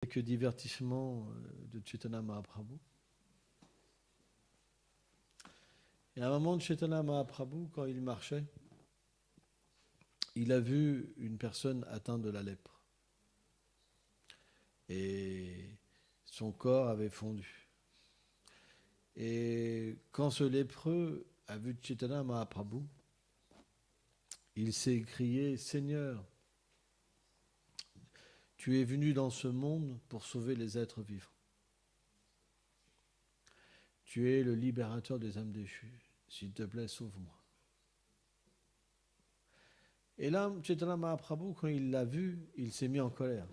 quelques divertissements de Chaitanya Mahaprabhu. Et à un moment de Chaitanya Mahaprabhu, quand il marchait, il a vu une personne atteinte de la lèpre. Et son corps avait fondu. Et quand ce lépreux a vu Chaitanya Mahaprabhu, il s'est écrié « Seigneur, tu es venu dans ce monde pour sauver les êtres vivants. Tu es le libérateur des âmes déchues. S'il te plaît, sauve-moi. » Et là, Chaitanya Mahaprabhu, quand il l'a vu, il s'est mis en colère.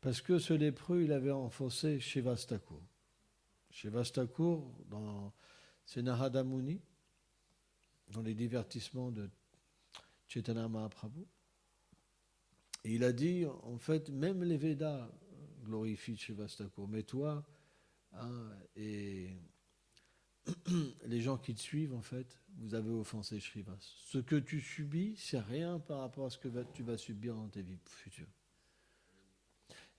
Parce que ce lépreux, il avait enfoncé Srivas Thakur. Srivas Thakur, c'est Narada Muni, dans les divertissements de Chaitanya Mahaprabhu. Et il a dit, en fait, même les Védas glorifient Srivas Thakur, mais toi, et les gens qui te suivent, en fait, vous avez offensé Srivas. Ce que tu subis, c'est rien par rapport à ce que tu vas subir dans tes vies futures.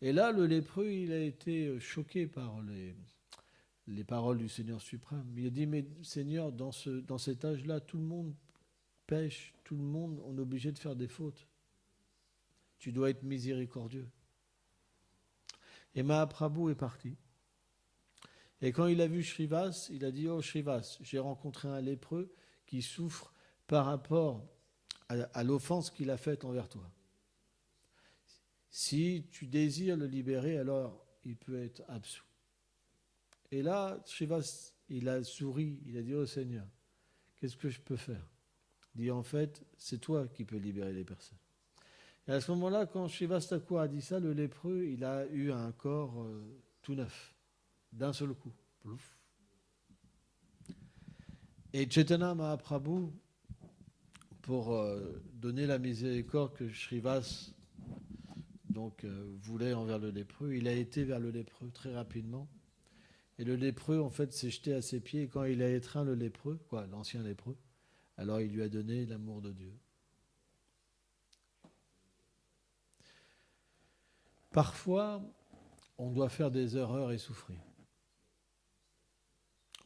Et là, le lépreux, il a été choqué par les paroles du Seigneur suprême. Il a dit, mais Seigneur, dans cet âge-là, tout le monde pêche, tout le monde, on est obligé de faire des fautes. Tu dois être miséricordieux. Et Mahaprabhu est parti. Et quand il a vu Srivas, il a dit, oh Srivas, j'ai rencontré un lépreux qui souffre par rapport à l'offense qu'il a faite envers toi. Si tu désires le libérer, alors il peut être absous. Et là, Srivas, il a souri, il a dit, oh Seigneur, qu'est-ce que je peux faire? Il dit, en fait, c'est toi qui peux libérer les personnes. Et à ce moment-là, quand Srivas Thakur a dit ça, le lépreux, il a eu un corps tout neuf, d'un seul coup. Plouf. Et Chaitanya Mahaprabhu, pour donner la miséricorde que Srivas voulait envers le lépreux, il a été vers le lépreux très rapidement. Et le lépreux, en fait, s'est jeté à ses pieds. Et quand il a étreint le lépreux, l'ancien lépreux, alors il lui a donné l'amour de Dieu. Parfois, on doit faire des erreurs et souffrir.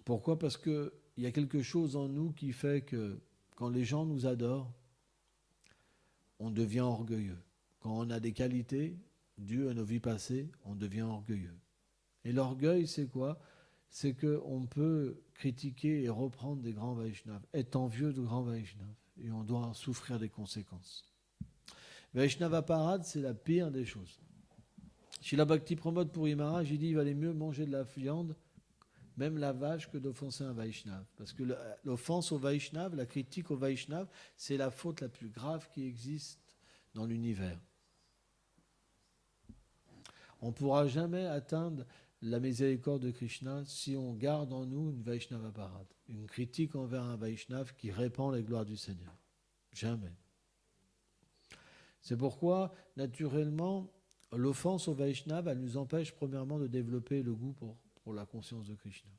Pourquoi ? Parce qu'il y a quelque chose en nous qui fait que quand les gens nous adorent, on devient orgueilleux. Quand on a des qualités dues à nos vies passées, on devient orgueilleux. Et l'orgueil, c'est quoi ? C'est qu'on peut critiquer et reprendre des grands Vaishnavas, être envieux de grands Vaishnavas, et on doit en souffrir des conséquences. Vaishnava Parade, c'est la pire des choses. Srila Bhakti Pramod Puri Maharaj, il dit qu'il valait mieux manger de la viande, même la vache, que d'offenser un Vaishnav. Parce que l'offense au Vaishnav, la critique au Vaishnav, c'est la faute la plus grave qui existe dans l'univers. On ne pourra jamais atteindre la miséricorde de Krishna si on garde en nous une Vaishnava Parade, une critique envers un Vaishnav qui répand les gloires du Seigneur. Jamais. C'est pourquoi, naturellement, l'offense au Vaishnav, elle nous empêche premièrement de développer le goût pour la conscience de Krishna.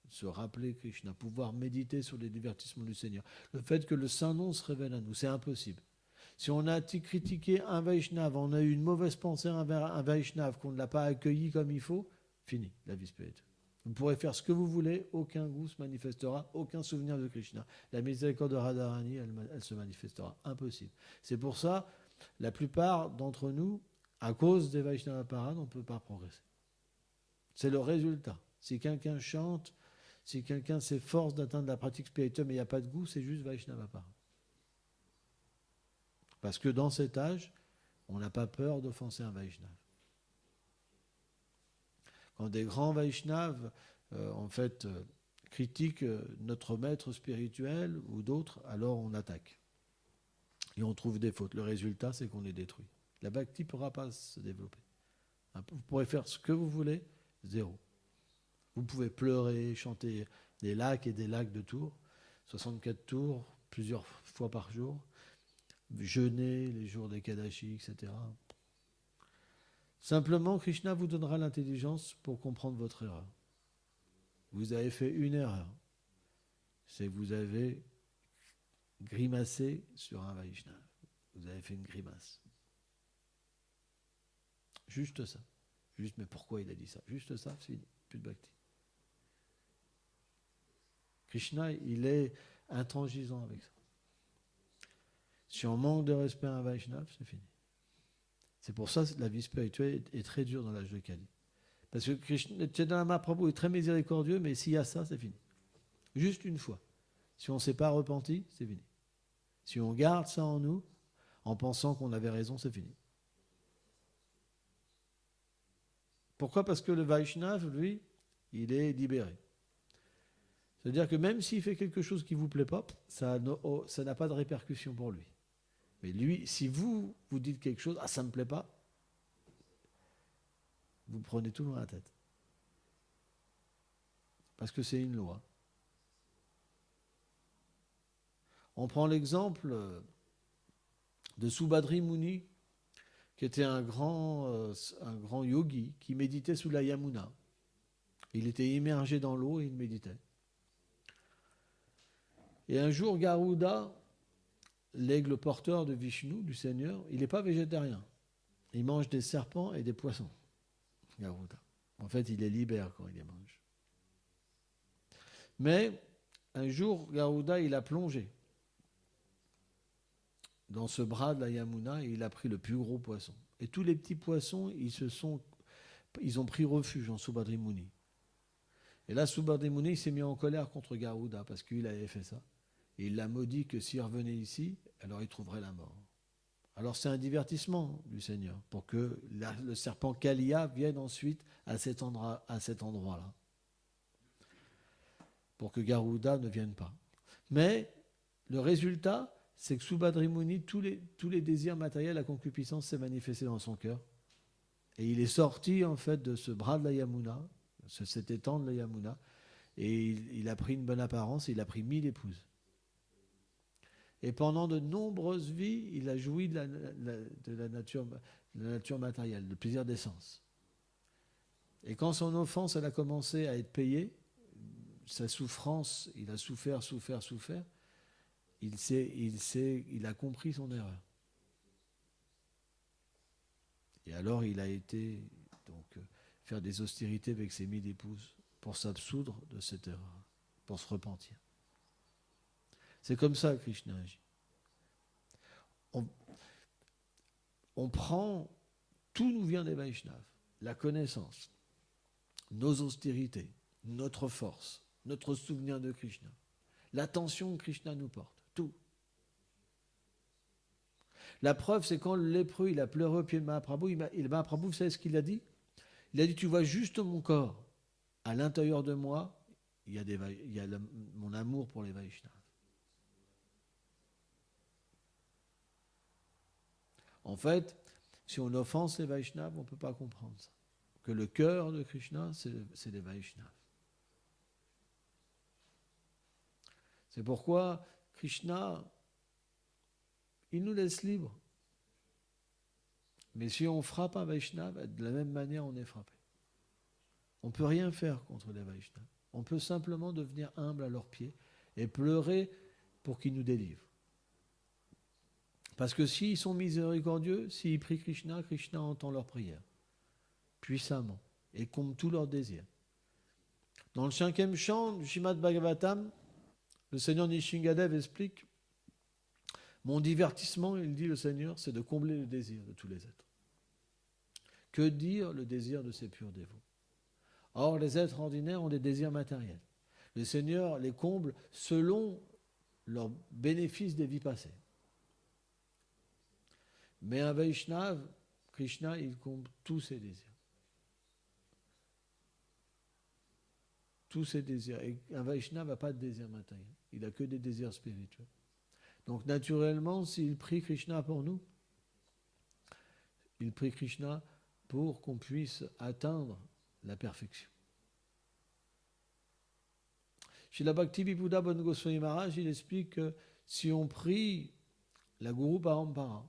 Se rappeler Krishna, pouvoir méditer sur les divertissements du Seigneur. Le fait que le Saint-Nom se révèle à nous, c'est impossible. Si on a critiqué un Vaishnav, on a eu une mauvaise pensée envers un Vaishnav, qu'on ne l'a pas accueilli comme il faut, fini la vie spirituelle. Vous pourrez faire ce que vous voulez, aucun goût se manifestera, aucun souvenir de Krishna. La miséricorde de Radharani, elle se manifestera. Impossible. C'est pour ça, la plupart d'entre nous, à cause des Vaishnava Parades, on ne peut pas progresser. C'est le résultat. Si quelqu'un chante, si quelqu'un s'efforce d'atteindre la pratique spirituelle, mais il n'y a pas de goût, c'est juste Vaishnava Parade. Parce que dans cet âge, on n'a pas peur d'offenser un Vaishnav. Quand des grands Vaishnavas, critiquent notre maître spirituel ou d'autres, alors on attaque. Et on trouve des fautes. Le résultat, c'est qu'on est détruit. La bhakti ne pourra pas se développer. Vous pourrez faire ce que vous voulez, zéro. Vous pouvez pleurer, chanter des lacs et des lacs de tours, 64 tours, plusieurs fois par jour, jeûner les jours des Kadashi, etc. Simplement, Krishna vous donnera l'intelligence pour comprendre votre erreur. Vous avez fait une erreur. C'est que vous avez grimacé sur un Vaishnava. Vous avez fait une grimace. Juste ça. Juste, mais pourquoi il a dit ça? Juste ça, c'est fini. Plus de bhakti. Krishna, il est intransigeant avec ça. Si on manque de respect à un Vaishnava, c'est fini. C'est pour ça que la vie spirituelle est très dure dans l'âge de Kali. Parce que Chaitanya Mahaprabhu est très miséricordieux, mais s'il y a ça, c'est fini. Juste une fois. Si on ne s'est pas repenti, c'est fini. Si on garde ça en nous, en pensant qu'on avait raison, c'est fini. Pourquoi? Parce que le Vaishnava, lui, il est libéré. C'est-à-dire que même s'il fait quelque chose qui ne vous plaît pas, ça n'a pas de répercussion pour lui. Mais lui, si vous dites quelque chose, ah ça ne me plaît pas, vous prenez tout dans la tête. Parce que c'est une loi. On prend l'exemple de Subhadri Muni, qui était un grand yogi qui méditait sous la Yamuna. Il était immergé dans l'eau et il méditait. Et un jour, Garuda, l'aigle porteur de Vishnu, du Seigneur, il n'est pas végétarien. Il mange des serpents et des poissons, Garuda. En fait, il les libère quand il les mange. Mais un jour, Garuda, il a plongé dans ce bras de la Yamuna et il a pris le plus gros poisson. Et tous les petits poissons, ils ont pris refuge en Subhadri Muni. Et là, Subhadri Muni s'est mis en colère contre Garuda parce qu'il avait fait ça. Et il l'a maudit que s'il revenait ici, alors il trouverait la mort. Alors c'est un divertissement du Seigneur pour que le serpent Kaliya vienne ensuite à cet endroit-là. Pour que Garuda ne vienne pas. Mais le résultat, c'est que Subhadri Muni, tous les désirs matériels, la concupiscence s'est manifestée dans son cœur. Et il est sorti en fait de ce bras de la Yamuna, cet étang de la Yamuna, et il a pris une bonne apparence, il a pris 1000 épouses. Et pendant de nombreuses vies, il a joui de la nature matérielle, le plaisir des sens. Et quand son offense elle a commencé à être payée, sa souffrance, il a souffert, il a compris son erreur. Et alors il a été faire des austérités avec ses 1000 épouses pour s'absoudre de cette erreur, pour se repentir. C'est comme ça que Krishna agit. On prend, tout nous vient des Vaishnavas, la connaissance, nos austérités, notre force, notre souvenir de Krishna, l'attention que Krishna nous porte, tout. La preuve, c'est quand le lépreux, il a pleuré au pied de Mahaprabhu, Mahaprabhu, vous savez ce qu'il a dit? Il a dit, tu vois juste mon corps. À l'intérieur de moi, il y a mon amour pour les Vaishnavas. En fait, si on offense les Vaishnavas, on ne peut pas comprendre ça. Que le cœur de Krishna, c'est les Vaishnavas. C'est pourquoi Krishna, il nous laisse libres. Mais si on frappe un Vaishnava, de la même manière, on est frappé. On ne peut rien faire contre les Vaishnavas. On peut simplement devenir humble à leurs pieds et pleurer pour qu'ils nous délivrent. Parce que s'ils sont miséricordieux, s'ils prient Krishna, Krishna entend leurs prières puissamment et comble tous leurs désirs. Dans le 5e chant du Srimad Bhagavatam, le Seigneur Nishingadev explique: mon divertissement, il dit le Seigneur, c'est de combler le désir de tous les êtres. Que dire le désir de ces purs dévots? Or, les êtres ordinaires ont des désirs matériels. Le Seigneur les comble selon leurs bénéfices des vies passées. Mais un Vaishnava, Krishna, il comble tous ses désirs. Tous ses désirs. Et un Vaishnava n'a pas de désir matériel. Il n'a que des désirs spirituels. Donc naturellement, s'il prie Krishna pour nous, il prie Krishna pour qu'on puisse atteindre la perfection. Srila Bhakti-Vipuda Bon Goswami Maharaj, il explique que si on prie la Guru Parampara,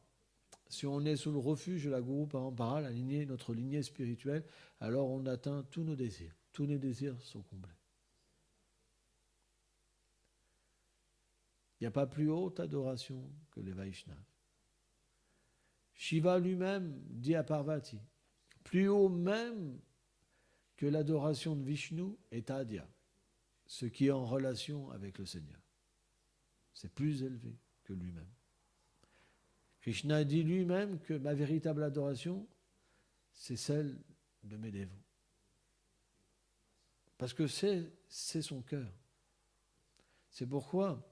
si on est sous le refuge de la Guru Parampara, notre lignée spirituelle, alors on atteint tous nos désirs. Tous les désirs sont comblés. Il n'y a pas plus haute adoration que les Vaishnavas. Shiva lui-même dit à Parvati, plus haut même que l'adoration de Vishnu et Tadya, ce qui est en relation avec le Seigneur. C'est plus élevé que lui-même. Krishna dit lui-même que ma véritable adoration, c'est celle de mes dévots. Parce que c'est son cœur. C'est pourquoi,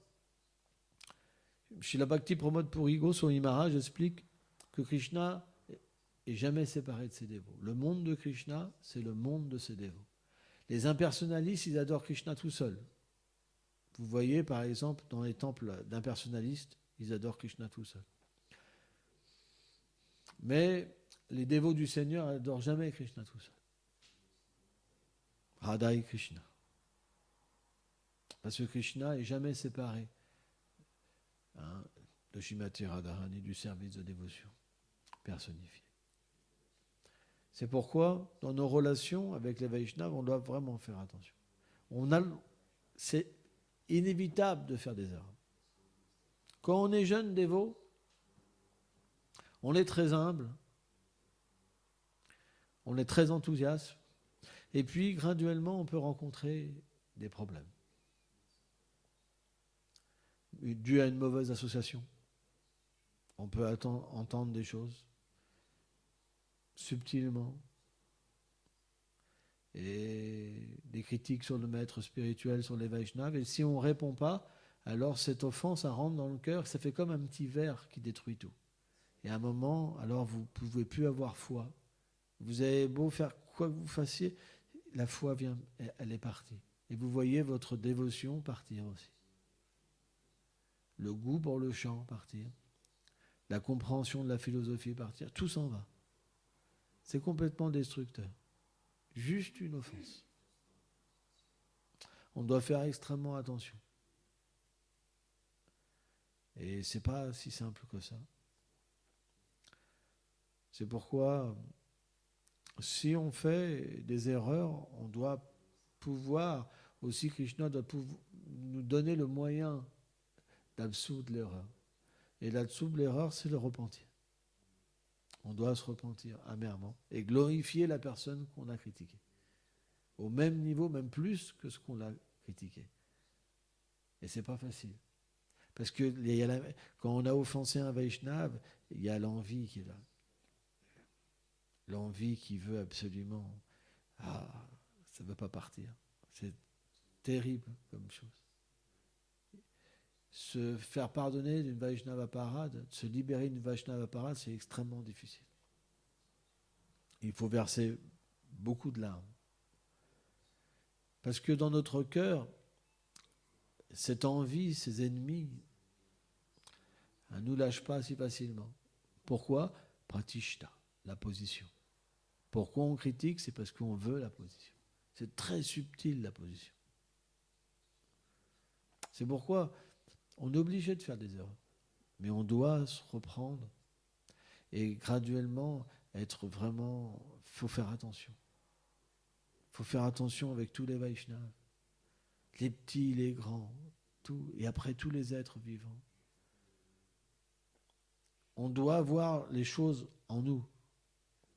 Srila Bhakti Pramod Puri Goswami Maharaj explique que Krishna est jamais séparé de ses dévots. Le monde de Krishna, c'est le monde de ses dévots. Les impersonnalistes, ils adorent Krishna tout seuls. Vous voyez, par exemple, dans les temples d'impersonnalistes, ils adorent Krishna tout seuls. Mais les dévots du Seigneur n'adorent jamais Krishna tout seul. Radha et Krishna. Parce que Krishna n'est jamais séparé de Srimati Radharani, du service de dévotion personnifié. C'est pourquoi, dans nos relations avec les Vaishnavas, on doit vraiment faire attention. C'est inévitable de faire des erreurs. Quand on est jeune dévot, on est très humble, on est très enthousiaste, et puis graduellement, on peut rencontrer des problèmes. Dû à une mauvaise association. On peut entendre des choses subtilement et des critiques sur le maître spirituel, sur les Vaishnavas. Et si on ne répond pas, alors cette offense, ça rentre dans le cœur, ça fait comme un petit ver qui détruit tout. Et à un moment, alors vous ne pouvez plus avoir foi. Vous avez beau faire quoi que vous fassiez, la foi vient, elle est partie. Et vous voyez votre dévotion partir aussi. Le goût pour le chant partir. La compréhension de la philosophie partir. Tout s'en va. C'est complètement destructeur. Juste une offense. On doit faire extrêmement attention. Et c'est pas si simple que ça. C'est pourquoi, si on fait des erreurs, on doit pouvoir, aussi Krishna doit nous donner le moyen d'absoudre l'erreur. Et d'absoudre l'erreur, c'est le repentir. On doit se repentir amèrement et glorifier la personne qu'on a critiquée. Au même niveau, même plus que ce qu'on a critiqué. Et c'est pas facile. Parce que quand on a offensé un Vaishnava, il y a l'envie qui est là. L'envie qui veut absolument... ça ne veut pas partir. C'est terrible comme chose. Se faire pardonner d'une Vaishnava parade, se libérer d'une Vaishnava parade, c'est extrêmement difficile. Il faut verser beaucoup de larmes. Parce que dans notre cœur, cette envie, ces ennemis, ne nous lâche pas si facilement. Pourquoi ? Pratishta, la position. Pourquoi on critique ? C'est parce qu'on veut la position. C'est très subtil, la position. C'est pourquoi on est obligé de faire des erreurs. Mais on doit se reprendre et graduellement être vraiment... Il faut faire attention. Il faut faire attention avec tous les Vaishnavas. Les petits, les grands, tout, et après tous les êtres vivants. On doit voir les choses en nous.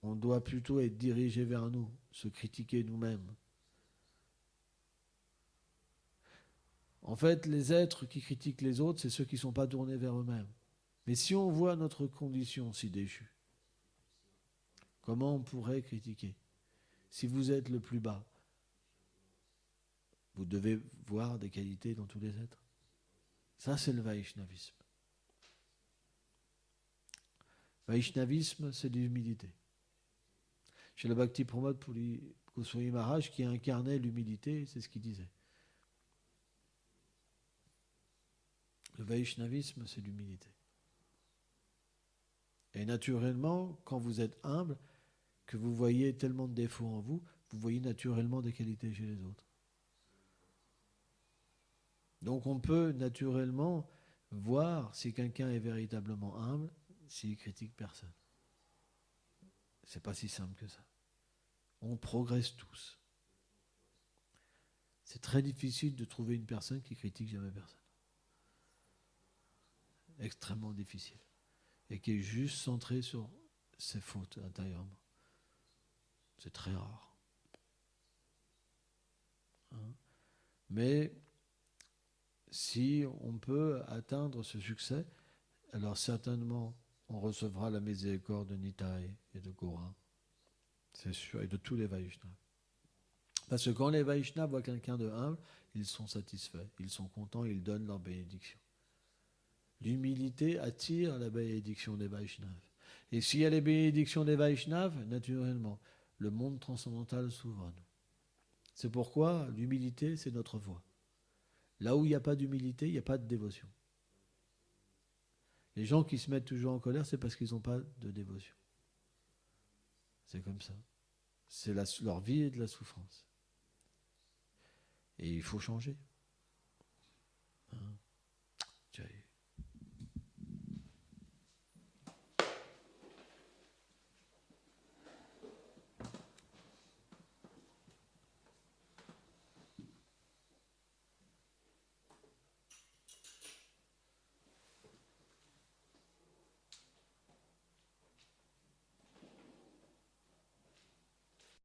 On doit plutôt être dirigé vers nous, se critiquer nous-mêmes. En fait, les êtres qui critiquent les autres, c'est ceux qui ne sont pas tournés vers eux-mêmes. Mais si on voit notre condition si déchue, comment on pourrait critiquer ? Si vous êtes le plus bas, vous devez voir des qualités dans tous les êtres. Ça, c'est le Vaishnavisme. Vaishnavisme, c'est l'humilité. Chez le Bhakti Pramod Puri Goswami Maharaj, qui incarnait l'humilité, c'est ce qu'il disait. Le Vaishnavisme, c'est l'humilité. Et naturellement, quand vous êtes humble, que vous voyez tellement de défauts en vous, vous voyez naturellement des qualités chez les autres. Donc on peut naturellement voir si quelqu'un est véritablement humble, s'il critique personne. C'est pas si simple que ça. On progresse tous. C'est très difficile de trouver une personne qui critique jamais personne. Extrêmement difficile. Et qui est juste centrée sur ses fautes intérieurement. C'est très rare. Hein. Mais si on peut atteindre ce succès, alors certainement on recevra la miséricorde de Nitai et de Gaura. C'est sûr, et de tous les Vaishnavas. Parce que quand les Vaishnavas voient quelqu'un de humble, ils sont satisfaits, ils sont contents, ils donnent leur bénédiction. L'humilité attire la bénédiction des Vaishnavas. Et s'il y a les bénédictions des Vaishnavas, naturellement, le monde transcendantal s'ouvre à nous. C'est pourquoi l'humilité, c'est notre voie. Là où il n'y a pas d'humilité, il n'y a pas de dévotion. Les gens qui se mettent toujours en colère, c'est parce qu'ils n'ont pas de dévotion. C'est comme ça. C'est leur vie est de la souffrance. Et il faut changer. Hein.